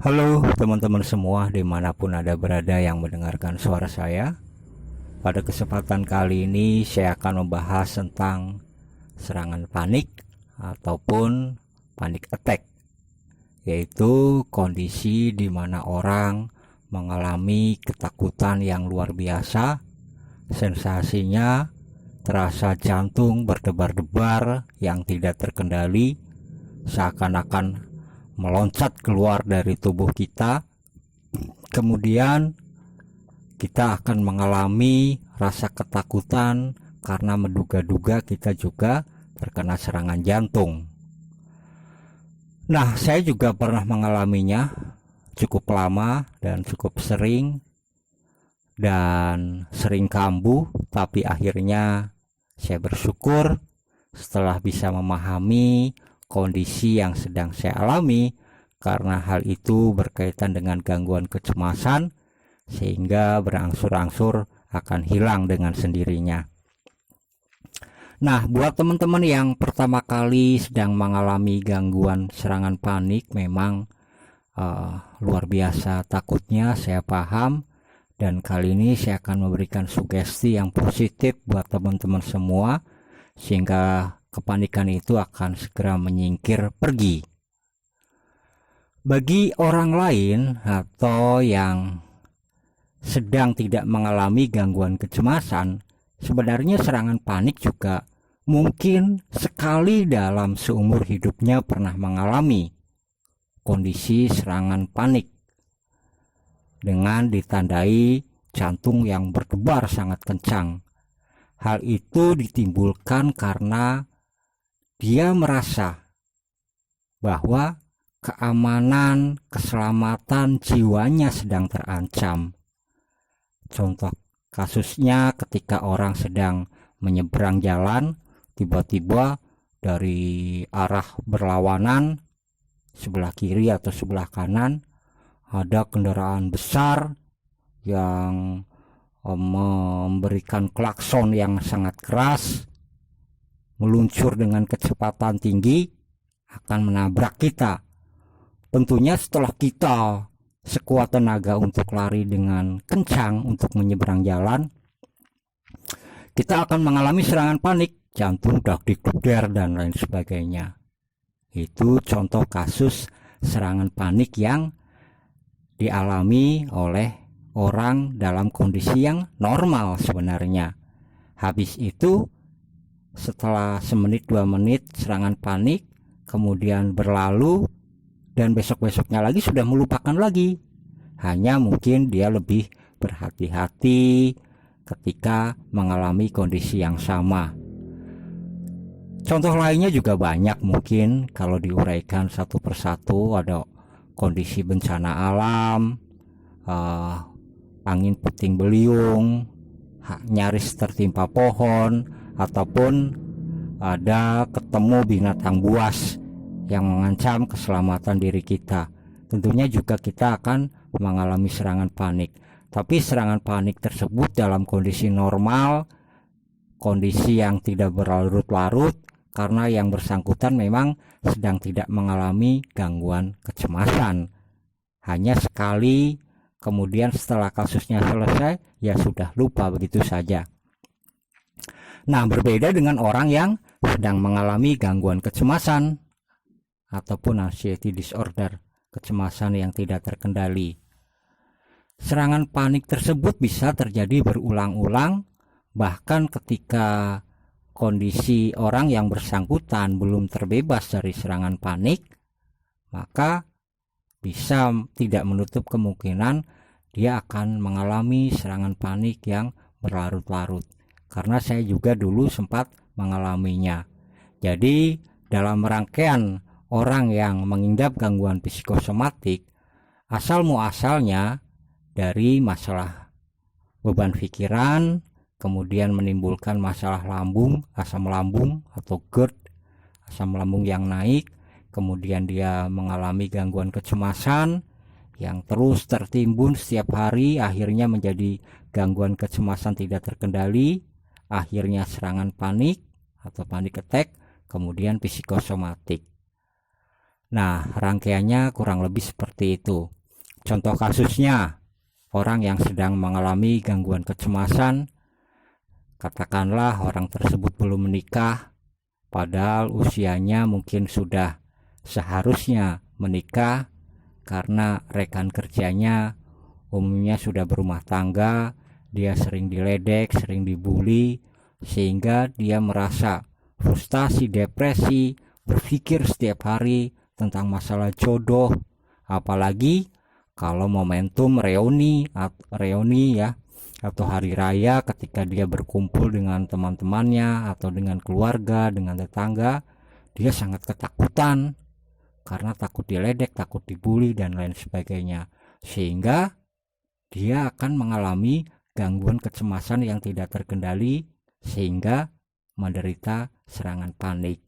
Halo teman-teman semua dimanapun Anda berada yang mendengarkan suara saya. Pada kesempatan kali ini saya akan membahas tentang serangan panik ataupun panic attack, yaitu kondisi di mana orang mengalami ketakutan yang luar biasa. Sensasinya terasa jantung berdebar-debar yang tidak terkendali, seakan-akan meloncat keluar dari tubuh kita. Kemudian kita akan mengalami rasa ketakutan karena menduga-duga kita juga terkena serangan jantung. Nah, saya juga pernah mengalaminya cukup lama dan cukup sering, dan sering kambuh, tapi akhirnya saya bersyukur setelah bisa memahami kondisi yang sedang saya alami, karena hal itu berkaitan dengan gangguan kecemasan, sehingga berangsur-angsur akan hilang dengan sendirinya. Nah, buat teman-teman yang pertama kali sedang mengalami gangguan serangan panik, memang luar biasa takutnya, saya paham. Dan kali ini saya akan memberikan sugesti yang positif buat teman-teman semua, sehingga kepanikan itu akan segera menyingkir pergi. Bagi orang lain atau yang sedang tidak mengalami gangguan kecemasan, sebenarnya serangan panik juga mungkin sekali dalam seumur hidupnya pernah mengalami kondisi serangan panik dengan ditandai jantung yang berdebar sangat kencang. Hal itu ditimbulkan karena dia merasa bahwa keamanan, keselamatan jiwanya sedang terancam. Contoh kasusnya ketika orang sedang menyeberang jalan, tiba-tiba dari arah berlawanan, sebelah kiri atau sebelah kanan, ada kendaraan besar yang memberikan klakson yang sangat keras, meluncur dengan kecepatan tinggi, akan menabrak kita. Tentunya setelah kita sekuat tenaga untuk lari dengan kencang untuk menyeberang jalan, kita akan mengalami serangan panik, jantung dak-dik-der dan lain sebagainya. Itu contoh kasus serangan panik yang dialami oleh orang dalam kondisi yang normal sebenarnya. Habis itu setelah semenit 2 menit serangan panik kemudian berlalu, dan besok-besoknya lagi sudah melupakan lagi. Hanya mungkin dia lebih berhati-hati ketika mengalami kondisi yang sama. Contoh lainnya juga banyak, mungkin kalau diuraikan satu persatu. Ada kondisi bencana alam, angin puting beliung, nyaris tertimpa pohon, ataupun ada ketemu binatang buas yang mengancam keselamatan diri kita. Tentunya juga kita akan mengalami serangan panik. Tapi serangan panik tersebut dalam kondisi normal, kondisi yang tidak berlarut-larut, karena yang bersangkutan memang sedang tidak mengalami gangguan kecemasan. Hanya sekali, kemudian setelah kasusnya selesai, ya sudah lupa begitu saja. Nah, berbeda dengan orang yang sedang mengalami gangguan kecemasan ataupun anxiety disorder, kecemasan yang tidak terkendali. Serangan panik tersebut bisa terjadi berulang-ulang, bahkan ketika kondisi orang yang bersangkutan belum terbebas dari serangan panik, maka bisa tidak menutup kemungkinan dia akan mengalami serangan panik yang berlarut-larut. Karena saya juga dulu sempat mengalaminya. Jadi dalam rangkaian orang yang mengidap gangguan psikosomatik, asal muasalnya dari masalah beban pikiran, kemudian menimbulkan masalah lambung, asam lambung atau GERD, asam lambung yang naik, kemudian dia mengalami gangguan kecemasan yang terus tertimbun setiap hari, akhirnya menjadi gangguan kecemasan tidak terkendali, akhirnya serangan panik atau panic attack, kemudian psikosomatik. Nah, rangkaiannya kurang lebih seperti itu. Contoh kasusnya, orang yang sedang mengalami gangguan kecemasan, katakanlah orang tersebut belum menikah, padahal usianya mungkin sudah seharusnya menikah karena rekan kerjanya umumnya sudah berumah tangga, dia sering diledek, sering dibully, sehingga dia merasa frustasi, depresi, berpikir setiap hari tentang masalah jodoh, apalagi kalau momentum reuni ya, atau hari raya ketika dia berkumpul dengan teman-temannya atau dengan keluarga, dengan tetangga, dia sangat ketakutan karena takut diledek, takut dibully dan lain sebagainya, sehingga dia akan mengalami gangguan kecemasan yang tidak terkendali sehingga menderita serangan panik.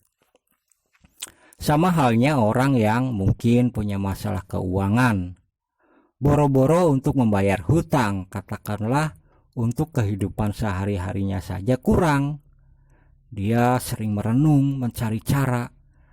Sama halnya orang yang mungkin punya masalah keuangan, boro-boro untuk membayar hutang, katakanlah untuk kehidupan sehari-harinya saja kurang. Dia sering merenung, mencari cara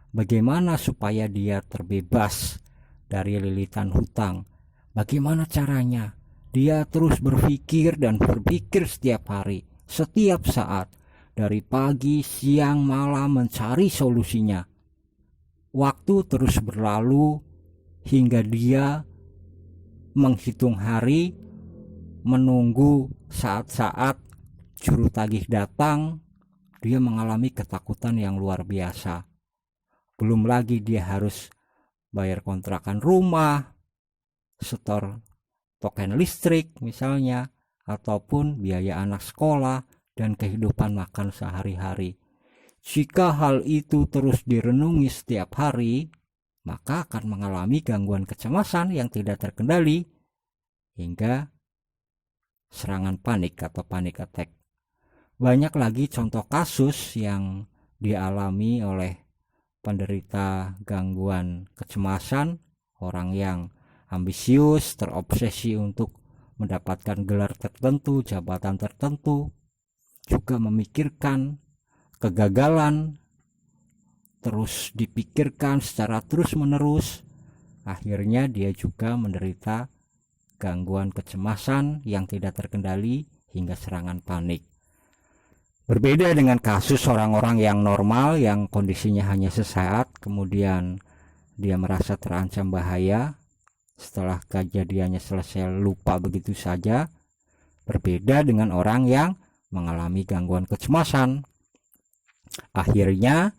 bagaimana supaya dia terbebas dari lilitan hutang. Bagaimana caranya? Dia terus berpikir dan berpikir setiap hari, setiap saat, dari pagi, siang, malam mencari solusinya. Waktu terus berlalu hingga dia menghitung hari, menunggu saat-saat juru tagih datang. Dia mengalami ketakutan yang luar biasa. Belum lagi dia harus bayar kontrakan rumah, setor token listrik misalnya, ataupun biaya anak sekolah dan kehidupan makan sehari-hari. Jika hal itu terus direnungi setiap hari, maka akan mengalami gangguan kecemasan yang tidak terkendali hingga serangan panik atau panic attack. Banyak lagi contoh kasus yang dialami oleh penderita gangguan kecemasan, orang yang ambisius, terobsesi untuk mendapatkan gelar tertentu, jabatan tertentu, juga memikirkan kegagalan, terus dipikirkan secara terus-menerus. Akhirnya dia juga menderita gangguan kecemasan yang tidak terkendali hingga serangan panik. Berbeda dengan kasus orang-orang yang normal yang kondisinya hanya sesaat, kemudian dia merasa terancam bahaya, setelah kejadiannya selesai lupa begitu saja. Berbeda dengan orang yang mengalami gangguan kecemasan. Akhirnya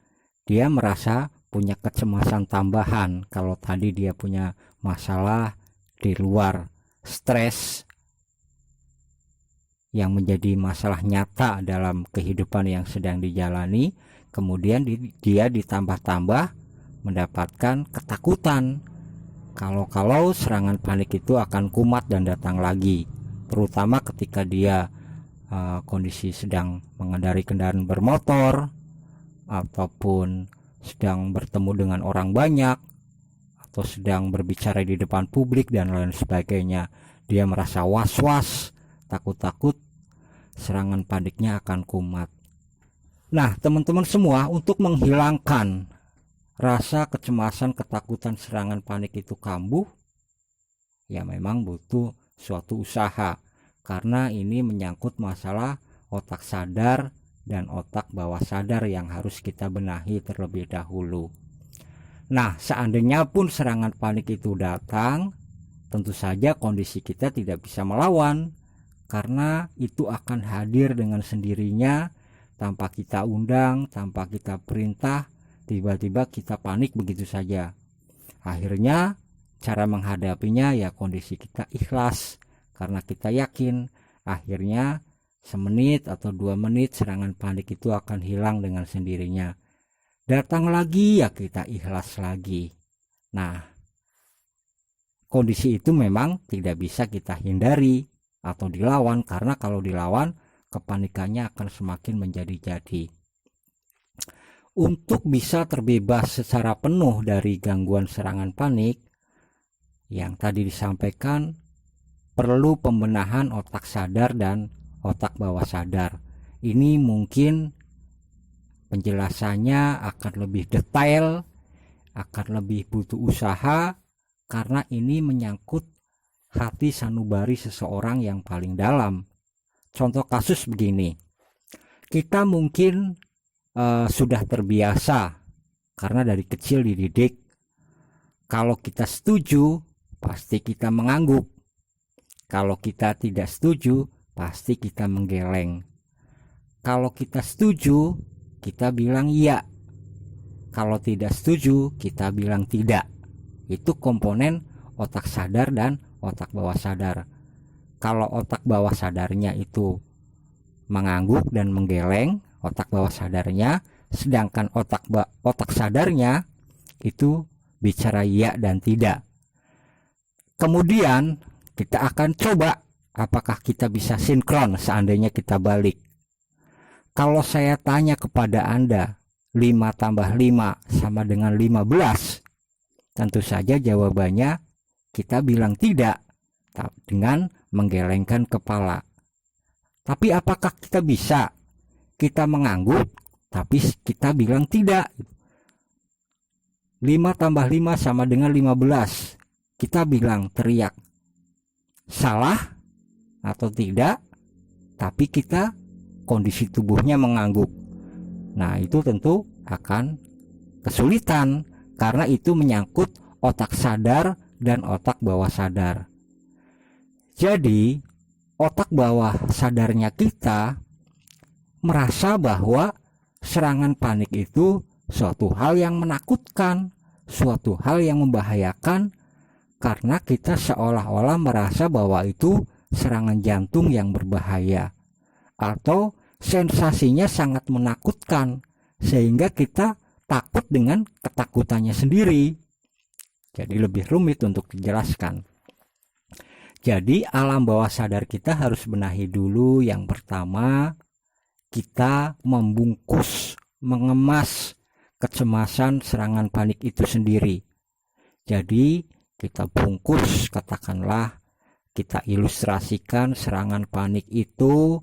dia merasa punya kecemasan tambahan. Kalau tadi dia punya masalah di luar stres yang menjadi masalah nyata dalam kehidupan yang sedang dijalani, kemudian dia ditambah-tambah mendapatkan ketakutan kalau serangan panik itu akan kumat dan datang lagi, terutama ketika dia kondisi sedang mengendarai kendaraan bermotor ataupun sedang bertemu dengan orang banyak atau sedang berbicara di depan publik dan lain sebagainya. Dia merasa was-was, takut-takut, serangan paniknya akan kumat. Nah, teman-teman semua, untuk menghilangkan rasa kecemasan, ketakutan, serangan panik itu kambuh, ya memang butuh suatu usaha, karena ini menyangkut masalah otak sadar dan otak bawah sadar yang harus kita benahi terlebih dahulu. Nah, seandainya pun serangan panik itu datang, tentu saja kondisi kita tidak bisa melawan, karena itu akan hadir dengan sendirinya tanpa kita undang, tanpa kita perintah. Tiba-tiba kita panik begitu saja. Akhirnya cara menghadapinya ya kondisi kita ikhlas, karena kita yakin akhirnya semenit atau 2 menit serangan panik itu akan hilang dengan sendirinya. Datang lagi ya kita ikhlas lagi. Nah, kondisi itu memang tidak bisa kita hindari atau dilawan, karena kalau dilawan kepanikannya akan semakin menjadi-jadi. Untuk bisa terbebas secara penuh dari gangguan serangan panik yang tadi disampaikan, perlu pembenahan otak sadar dan otak bawah sadar. Ini mungkin penjelasannya akan lebih detail akan lebih butuh usaha karena ini menyangkut hati sanubari seseorang yang paling dalam. Contoh kasus begini, kita mungkin sudah terbiasa karena dari kecil dididik, kalau kita setuju pasti kita mengangguk, kalau kita tidak setuju pasti kita menggeleng. Kalau kita setuju kita bilang iya, kalau tidak setuju kita bilang tidak. Itu komponen otak sadar dan otak bawah sadar. Kalau otak bawah sadarnya itu mengangguk dan menggeleng, otak bawah sadarnya, sedangkan otak sadarnya itu bicara iya dan tidak. Kemudian kita akan coba apakah kita bisa sinkron seandainya kita balik. Kalau saya tanya kepada Anda 5 tambah 5 sama dengan 15, tentu saja jawabannya kita bilang tidak dengan menggelengkan kepala. Tapi apakah kita bisa? Kita mengangguk tapi kita bilang tidak. 5 tambah 5 sama dengan 15. Kita bilang teriak salah atau tidak, tapi kita kondisi tubuhnya mengangguk. Nah, itu tentu akan kesulitan karena itu menyangkut otak sadar dan otak bawah sadar. Jadi, otak bawah sadarnya kita merasa bahwa serangan panik itu suatu hal yang menakutkan, suatu hal yang membahayakan, karena kita seolah-olah merasa bahwa itu serangan jantung yang berbahaya atau sensasinya sangat menakutkan sehingga kita takut dengan ketakutannya sendiri. Jadi lebih rumit untuk dijelaskan. Jadi alam bawah sadar kita harus benahi dulu. Yang pertama, kita membungkus, mengemas kecemasan serangan panik itu sendiri. Jadi kita bungkus, katakanlah kita ilustrasikan serangan panik itu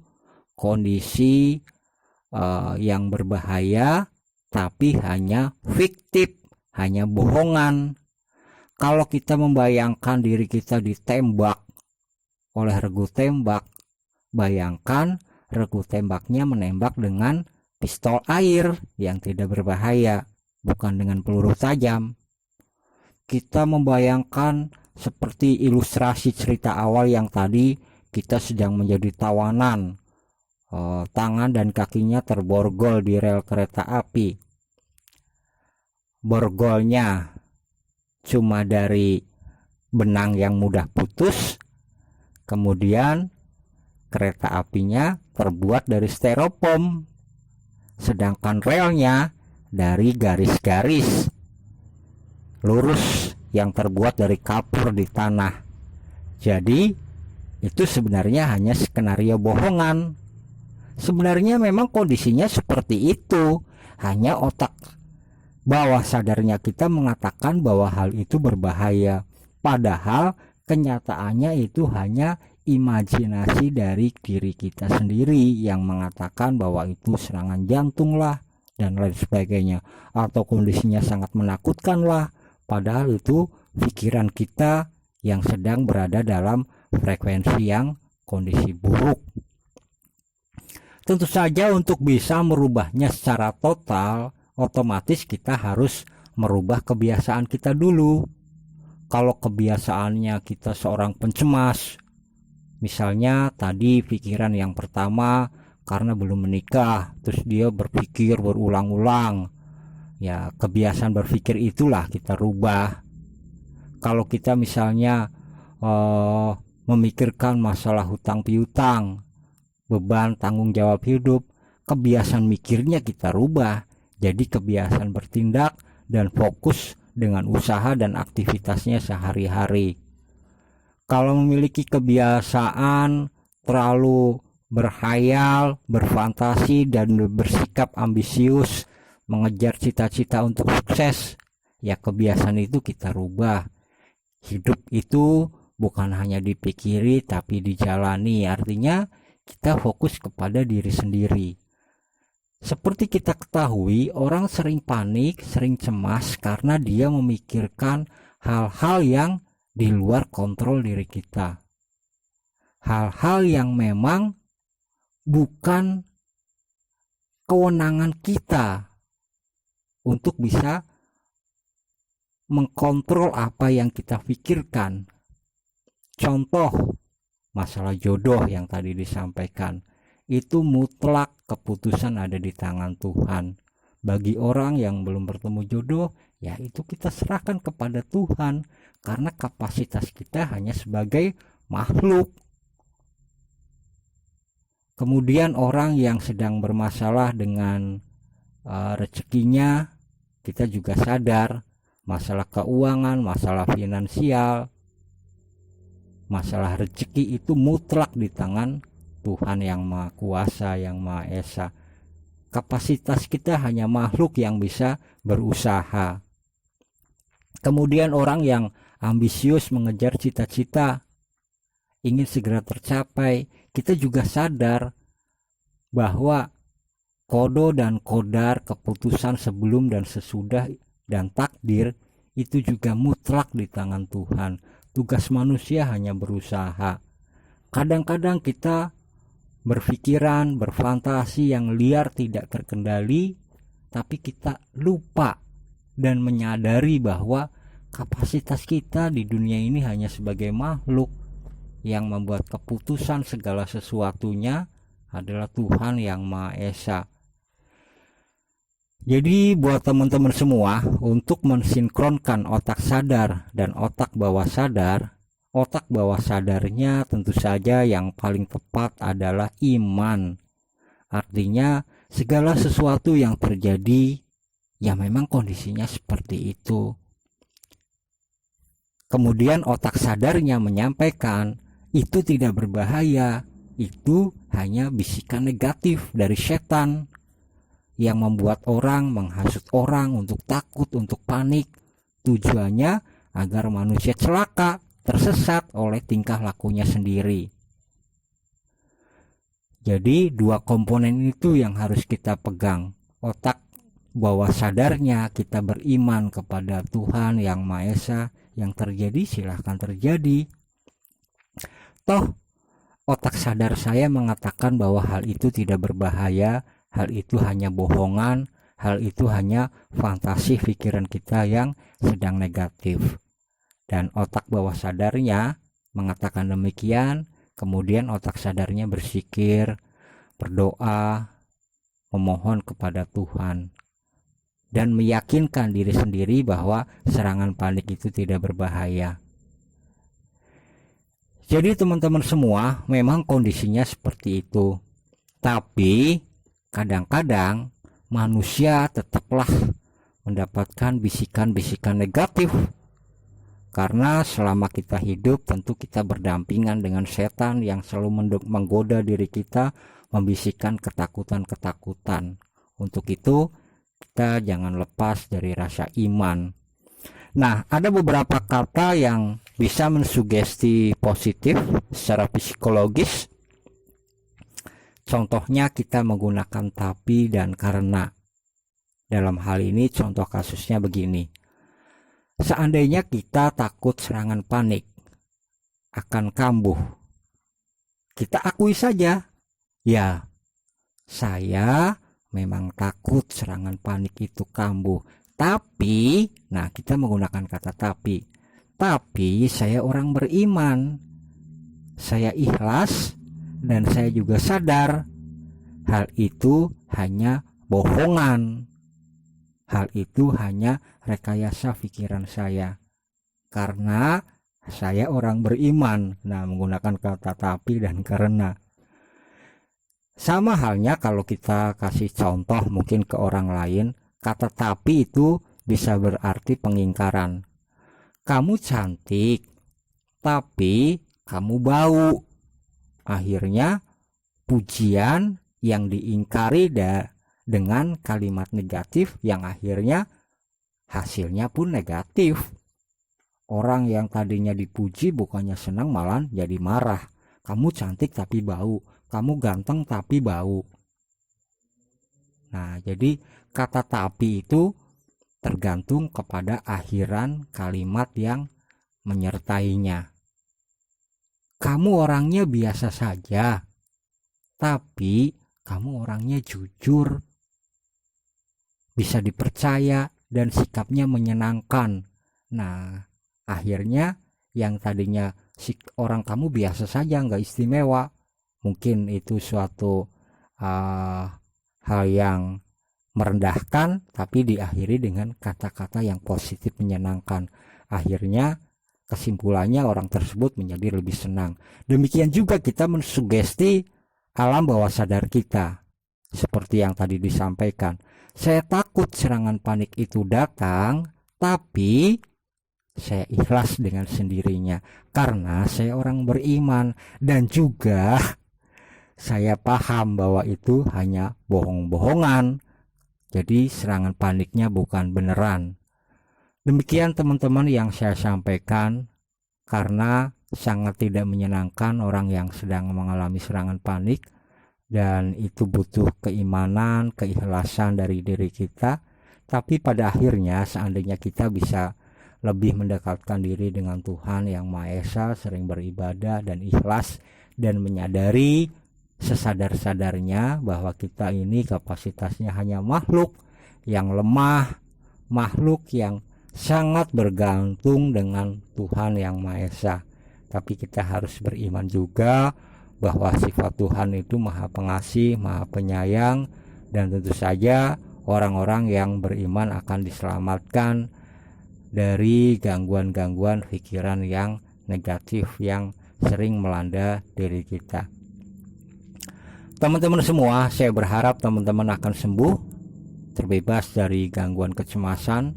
kondisi yang berbahaya tapi hanya fiktif, hanya bohongan. Kalau kita membayangkan diri kita ditembak oleh regu tembak, bayangkan regu tembaknya menembak dengan pistol air yang tidak berbahaya, bukan dengan peluru tajam. Kita membayangkan seperti ilustrasi cerita awal yang tadi, kita sedang menjadi tawanan, tangan dan kakinya terborgol di rel kereta api. Borgolnya cuma dari benang yang mudah putus, kemudian kereta apinya terbuat dari styrofoam, sedangkan relnya dari garis-garis lurus yang terbuat dari kapur di tanah. Jadi itu sebenarnya hanya skenario bohongan. Sebenarnya memang kondisinya seperti itu, hanya otak bawah sadarnya kita mengatakan bahwa hal itu berbahaya, padahal kenyataannya itu hanya imajinasi dari diri kita sendiri yang mengatakan bahwa itu serangan jantung lah dan lain sebagainya, atau kondisinya sangat menakutkan lah, padahal itu pikiran kita yang sedang berada dalam frekuensi yang kondisi buruk. Tentu saja untuk bisa merubahnya secara total, otomatis kita harus merubah kebiasaan kita dulu. Kalau kebiasaannya kita seorang pencemas, misalnya tadi pikiran yang pertama karena belum menikah, terus dia berpikir berulang-ulang, ya kebiasaan berpikir itulah kita rubah. Kalau kita misalnya memikirkan masalah hutang piutang, beban tanggung jawab hidup, kebiasaan mikirnya kita rubah jadi kebiasaan bertindak dan fokus dengan usaha dan aktivitasnya sehari-hari. Kalau memiliki kebiasaan terlalu berhayal, berfantasi, dan bersikap ambisius mengejar cita-cita untuk sukses, ya kebiasaan itu kita rubah. Hidup itu bukan hanya dipikiri tapi dijalani, artinya kita fokus kepada diri sendiri. Seperti kita ketahui, orang sering panik, sering cemas karena dia memikirkan hal-hal yang di luar kontrol diri kita. Hal-hal yang memang bukan kewenangan kita untuk bisa mengkontrol apa yang kita pikirkan. Contoh, masalah jodoh yang tadi disampaikan. Itu mutlak keputusan ada di tangan Tuhan. Bagi orang yang belum bertemu jodoh, ya itu kita serahkan kepada Tuhan, karena kapasitas kita hanya sebagai makhluk. Kemudian orang yang sedang bermasalah dengan rezekinya, kita juga sadar masalah keuangan, masalah finansial, masalah rezeki itu mutlak di tangan Tuhan yang Maha Kuasa, yang Maha Esa. Kapasitas kita hanya makhluk yang bisa berusaha. Kemudian orang yang ambisius mengejar cita-cita, ingin segera tercapai, kita juga sadar bahwa kodo dan kodar, keputusan sebelum dan sesudah dan takdir itu juga mutlak di tangan Tuhan. Tugas manusia hanya berusaha. Kadang-kadang kita berpikiran, berfantasi yang liar tidak terkendali, tapi kita lupa dan menyadari bahwa kapasitas kita di dunia ini hanya sebagai makhluk. Yang membuat keputusan segala sesuatunya adalah Tuhan yang Maha Esa. Jadi buat teman-teman semua, untuk mensinkronkan otak sadar dan otak bawah sadar, otak bawah sadarnya tentu saja yang paling tepat adalah iman. Artinya segala sesuatu yang terjadi ya memang kondisinya seperti itu. Kemudian otak sadarnya menyampaikan itu tidak berbahaya, itu hanya bisikan negatif dari setan yang membuat orang menghasut orang untuk takut, untuk panik. Tujuannya agar manusia celaka, tersesat oleh tingkah lakunya sendiri. Jadi dua komponen itu yang harus kita pegang. Otak bawah sadarnya kita beriman kepada Tuhan yang Maha Esa, yang terjadi silahkan terjadi. Toh otak sadar saya mengatakan bahwa hal itu tidak berbahaya, hal itu hanya bohongan, hal itu hanya fantasi pikiran kita yang sedang negatif. Dan otak bawah sadarnya mengatakan demikian, kemudian otak sadarnya berpikir, berdoa, memohon kepada Tuhan, dan meyakinkan diri sendiri bahwa serangan panik itu tidak berbahaya. Jadi teman-teman semua, memang kondisinya seperti itu. Tapi kadang-kadang manusia tetaplah mendapatkan bisikan-bisikan negatif. Karena selama kita hidup tentu kita berdampingan dengan setan yang selalu menggoda diri kita, membisikkan ketakutan-ketakutan. Untuk itu kita jangan lepas dari rasa iman. Nah, ada beberapa kata yang bisa mensugesti positif secara psikologis. Contohnya kita menggunakan tapi dan karena. Dalam hal ini contoh kasusnya begini. Seandainya kita takut serangan panik akan kambuh, kita akui saja, ya saya memang takut serangan panik itu kambuh. Tapi, nah kita menggunakan kata tapi saya orang beriman, saya ikhlas, dan saya juga sadar hal itu hanya bohongan, hal itu hanya rekayasa pikiran saya, karena saya orang beriman. Nah, menggunakan kata tapi dan karena. Sama halnya kalau kita kasih contoh mungkin ke orang lain, kata tapi itu bisa berarti pengingkaran. Kamu cantik, tapi kamu bau. Akhirnya pujian yang diingkari dengan kalimat negatif yang akhirnya hasilnya pun negatif. Orang yang tadinya dipuji bukannya senang malah jadi marah. Kamu cantik tapi bau, kamu ganteng tapi bau. Nah, jadi kata tapi itu tergantung kepada akhiran kalimat yang menyertainya. Kamu orangnya biasa saja, tapi kamu orangnya jujur, bisa dipercaya, dan sikapnya menyenangkan. Nah, akhirnya yang tadinya orang kamu biasa saja, nggak istimewa, mungkin itu suatu hal yang merendahkan, tapi diakhiri dengan kata-kata yang positif menyenangkan. Akhirnya kesimpulannya orang tersebut menjadi lebih senang. Demikian juga kita mensugesti alam bawah sadar kita. Seperti yang tadi disampaikan, saya takut serangan panik itu datang, tapi saya ikhlas dengan sendirinya karena saya orang beriman, dan juga saya paham bahwa itu hanya bohong-bohongan. Jadi serangan paniknya bukan beneran. Demikian teman-teman yang saya sampaikan, karena sangat tidak menyenangkan orang yang sedang mengalami serangan panik, dan itu butuh keimanan, keikhlasan dari diri kita. Tapi pada akhirnya seandainya kita bisa lebih mendekatkan diri dengan Tuhan Yang Maha Esa, sering beribadah dan ikhlas, dan menyadari sesadar-sadarnya bahwa kita ini kapasitasnya hanya makhluk yang lemah, makhluk yang sangat bergantung dengan Tuhan Yang Maha Esa. Tapi kita harus beriman juga bahwa sifat Tuhan itu Maha Pengasih, Maha Penyayang, dan tentu saja orang-orang yang beriman akan diselamatkan dari gangguan-gangguan pikiran yang negatif yang sering melanda diri kita. Teman-teman semua, saya berharap teman-teman akan sembuh, terbebas dari gangguan kecemasan,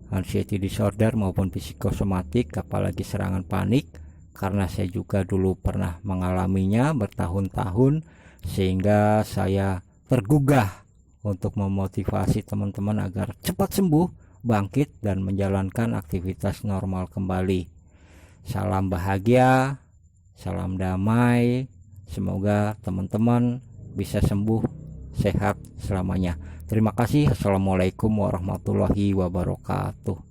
anxiety disorder maupun psikosomatik, apalagi serangan panik, karena saya juga dulu pernah mengalaminya bertahun-tahun, sehingga saya tergugah untuk memotivasi teman-teman agar cepat sembuh, bangkit, dan menjalankan aktivitas normal kembali. Salam bahagia, salam damai, semoga teman-teman bisa sembuh, sehat selamanya. Terima kasih. Assalamualaikum warahmatullahi wabarakatuh.